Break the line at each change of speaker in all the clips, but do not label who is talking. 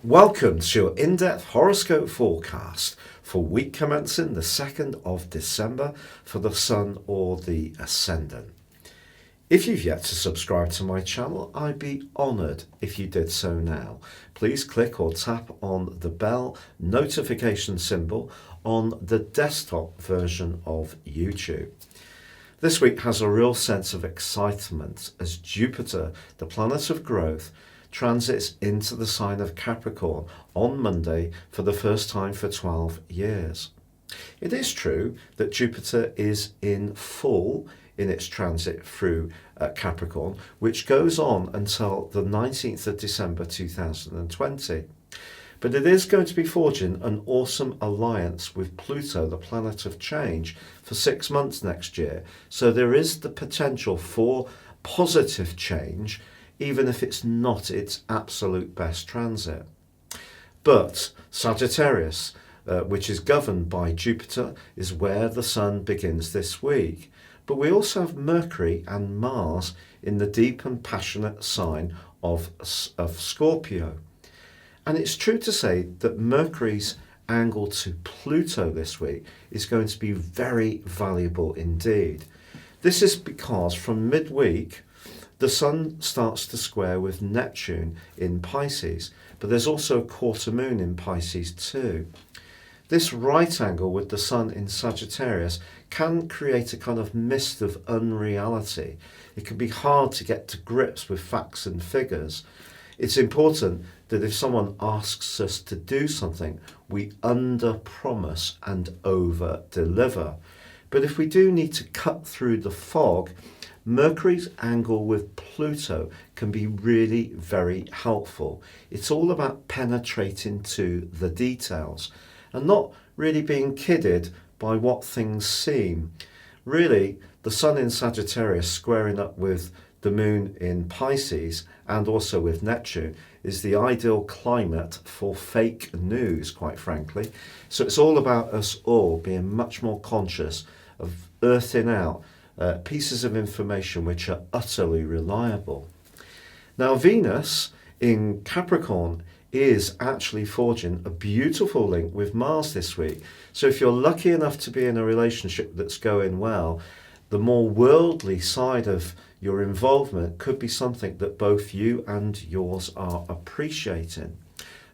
Welcome to your in-depth horoscope forecast for week commencing the 2nd of December for the Sun or the Ascendant. If you've yet to subscribe to my channel, I'd be honoured if you did so now. Please click or tap on the bell notification symbol on the desktop version of YouTube. This week has a real sense of excitement as Jupiter, the planet of growth, transits into the sign of Capricorn on Monday for the first time for 12 years. It is true that Jupiter is in full in its transit through Capricorn, which goes on until the 19th of December 2020. But it is going to be forging an awesome alliance with Pluto, the planet of change, for 6 months next year. So there is the potential for positive change, even if it's not its absolute best transit. But Sagittarius, which is governed by Jupiter, is where the Sun begins this week. But we also have Mercury and Mars in the deep and passionate sign of Scorpio. And it's true to say that Mercury's angle to Pluto this week is going to be very valuable indeed. This is because from midweek, the Sun starts to square with Neptune in Pisces, but there's also a quarter moon in Pisces too. This right angle with the Sun in Sagittarius can create a kind of mist of unreality. It can be hard to get to grips with facts and figures. It's important that if someone asks us to do something, we under-promise and over-deliver. But if we do need to cut through the fog, Mercury's angle with Pluto can be really very helpful. It's all about penetrating to the details and not really being kidded by what things seem. Really, the Sun in Sagittarius squaring up with the Moon in Pisces and also with Neptune is the ideal climate for fake news, quite frankly. So it's all about us all being much more conscious of earthing out pieces of information which are utterly reliable. Now, Venus in Capricorn is actually forging a beautiful link with Mars this week. So if you're lucky enough to be in a relationship that's going well, the more worldly side of your involvement could be something that both you and yours are appreciating.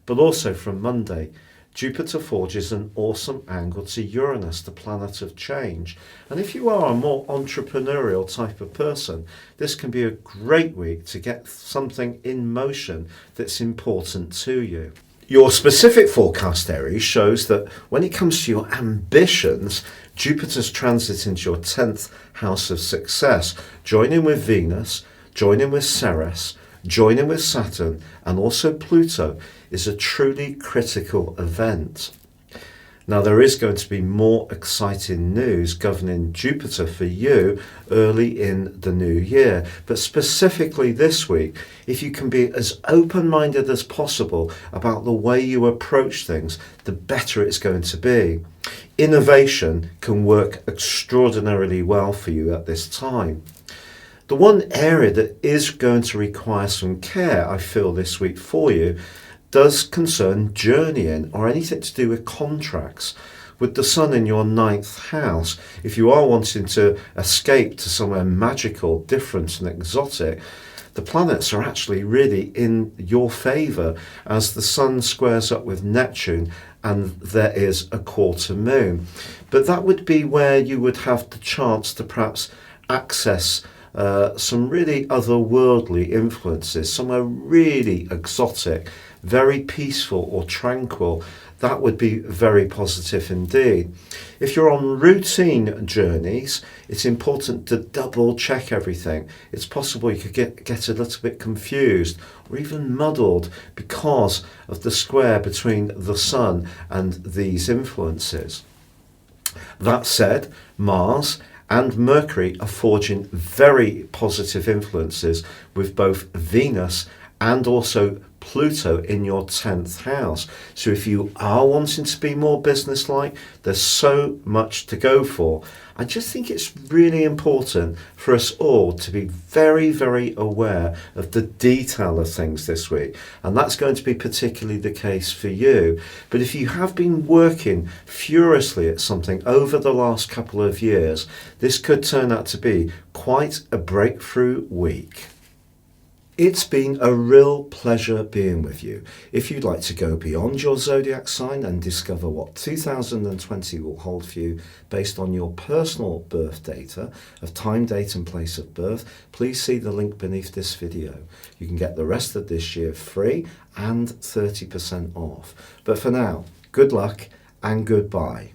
But also from Monday, Jupiter forges an awesome angle to Uranus, the planet of change. And if you are a more entrepreneurial type of person, this can be a great week to get something in motion that's important to you. Your specific forecast, Aries, shows that when it comes to your ambitions, Jupiter's transit into your 10th house of success, joining with Venus, joining with Ceres, joining with Saturn and also Pluto, is a truly critical event. Now, there is going to be more exciting news governing Jupiter for you early in the new year. But specifically this week, if you can be as open-minded as possible about the way you approach things, the better it's going to be. Innovation can work extraordinarily well for you at this time. The one area that is going to require some care, I feel, this week for you does concern journeying or anything to do with contracts. With the Sun in your 9th house, if you are wanting to escape to somewhere magical, different and exotic, the planets are actually really in your favour as the Sun squares up with Neptune and there is a quarter moon. But that would be where you would have the chance to perhaps access some really otherworldly influences, somewhere really exotic, very peaceful or tranquil. That would be very positive indeed. If you're on routine journeys, it's important to double check everything. It's possible you could get a little bit confused or even muddled because of the square between the Sun and these influences. That said, Mars and Mercury are forging very positive influences with both Venus and also Pluto in your 10th house. So if you are wanting to be more businesslike, there's so much to go for. I just think it's really important for us all to be very, very aware of the detail of things this week. And that's going to be particularly the case for you. But if you have been working furiously at something over the last couple of years, this could turn out to be quite a breakthrough week. It's been a real pleasure being with you. If you'd like to go beyond your zodiac sign and discover what 2020 will hold for you based on your personal birth data of time, date and place of birth, please see the link beneath this video. You can get the rest of this year free and 30% off. But for now, good luck and goodbye.